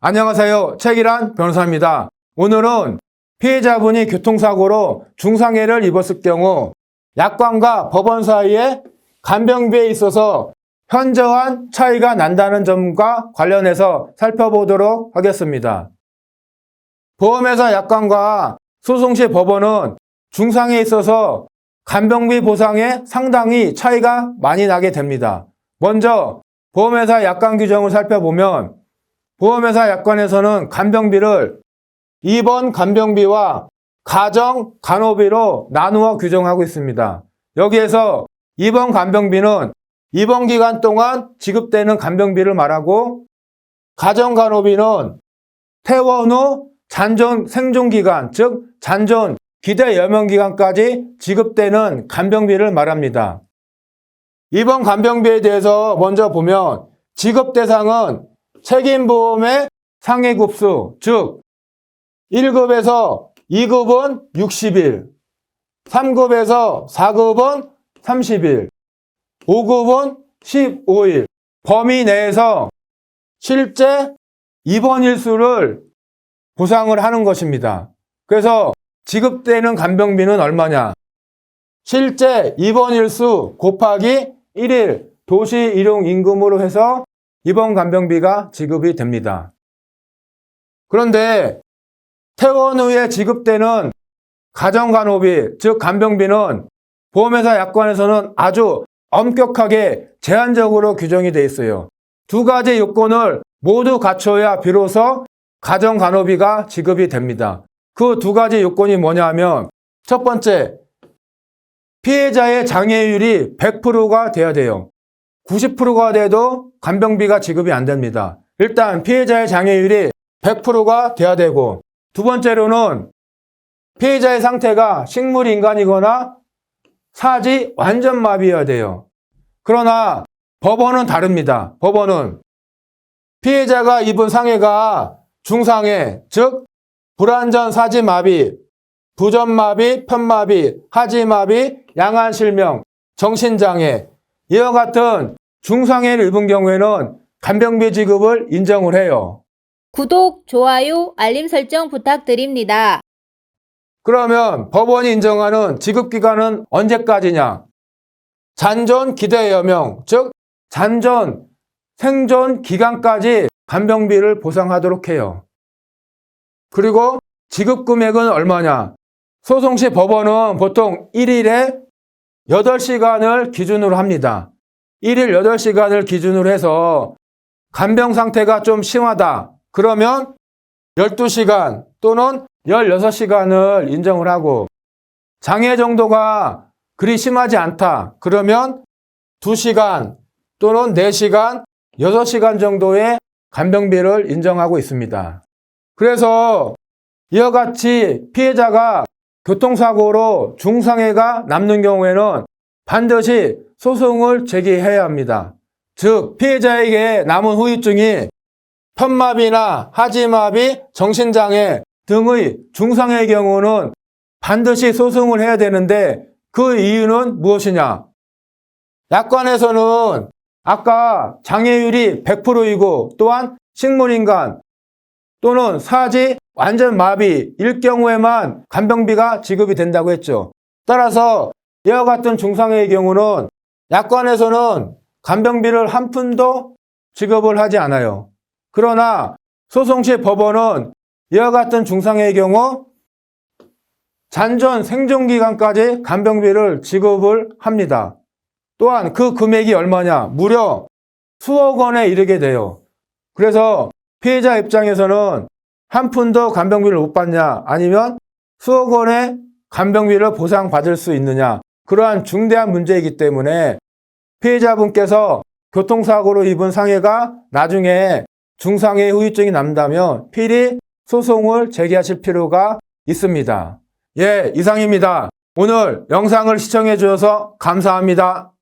안녕하세요. 최기란 변호사입니다. 오늘은 피해자분이 교통사고로 중상해를 입었을 경우 약관과 법원 사이에 간병비에 있어서 현저한 차이가 난다는 점과 관련해서 살펴보도록 하겠습니다. 보험회사 약관과 소송시 법원은 중상해에 있어서 간병비 보상에 상당히 차이가 많이 나게 됩니다. 먼저 보험회사 약관 규정을 살펴보면 보험회사 약관에서는 간병비를 입원 간병비와 가정 간호비로 나누어 규정하고 있습니다. 여기에서 입원 간병비는 입원 기간 동안 지급되는 간병비를 말하고 가정 간호비는 퇴원 후 잔존 생존 기간, 즉 잔존 기대 여명 기간까지 지급되는 간병비를 말합니다. 입원 간병비에 대해서 먼저 보면 지급 대상은 책임보험의 상해급수, 즉 1급에서 2급은 60일, 3급에서 4급은 30일, 5급은 15일, 범위 내에서 실제 입원 일수를 보상을 하는 것입니다. 그래서 지급되는 간병비는 얼마냐? 실제 입원 일수 곱하기 1일 도시 일용 임금으로 해서 입원 간병비가 지급이 됩니다. 그런데 퇴원 후에 지급되는 가정간호비, 즉 간병비는 보험회사 약관에서는 아주 엄격하게 제한적으로 규정이 되어 있어요. 두 가지 요건을 모두 갖춰야 비로소 가정간호비가 지급이 됩니다. 그 두 가지 요건이 뭐냐 하면 첫 번째, 피해자의 장애율이 100%가 돼야 돼요. 90%가 돼도 간병비가 지급이 안 됩니다. 일단 피해자의 장애율이 100%가 돼야 되고, 두 번째로는 피해자의 상태가 식물인간이거나 사지 완전 마비여야 돼요. 그러나 법원은 다릅니다. 법원은 피해자가 입은 상해가 중상해, 즉 불완전 사지 마비, 부전마비, 편마비, 하지마비, 양한실명, 정신장애, 이와 같은 중상해를 입은 경우에는 간병비 지급을 인정을 해요. 구독, 좋아요, 알림 설정 부탁드립니다. 그러면 법원이 인정하는 지급기간은 언제까지냐? 잔존 기대 여명, 즉 잔존 생존 기간까지 간병비를 보상하도록 해요. 그리고 지급 금액은 얼마냐? 소송시 법원은 보통 1일에 8시간을 기준으로 합니다. 1일 8시간을 기준으로 해서 간병 상태가 좀 심하다. 그러면 12시간 또는 16시간을 인정을 하고, 장애 정도가 그리 심하지 않다. 그러면 2시간 또는 4시간, 6시간 정도의 간병비를 인정하고 있습니다. 그래서 이와 같이 피해자가 교통사고로 중상해가 남는 경우에는 반드시 소송을 제기해야 합니다. 즉 피해자에게 남은 후유증이 편마비나 하지마비, 정신장애 등의 중상해의 경우는 반드시 소송을 해야 되는데 그 이유는 무엇이냐? 약관에서는 아까 장애율이 100%이고 또한 식물인간 또는 사지 완전 마비일 경우에만 간병비가 지급이 된다고 했죠. 따라서 이와 같은 중상해의 경우는 약관에서는 간병비를 한 푼도 지급을 하지 않아요. 그러나 소송시 법원은 이와 같은 중상해의 경우 잔존 생존기간까지 간병비를 지급을 합니다. 또한 그 금액이 얼마냐? 무려 수억 원에 이르게 돼요. 그래서 피해자 입장에서는 한 푼도 간병비를 못 받냐, 아니면 수억 원의 간병비를 보상받을 수 있느냐, 그러한 중대한 문제이기 때문에 피해자분께서 교통사고로 입은 상해가 나중에 중상해 후유증이 남다면 필히 소송을 제기하실 필요가 있습니다. 예, 이상입니다. 오늘 영상을 시청해 주셔서 감사합니다.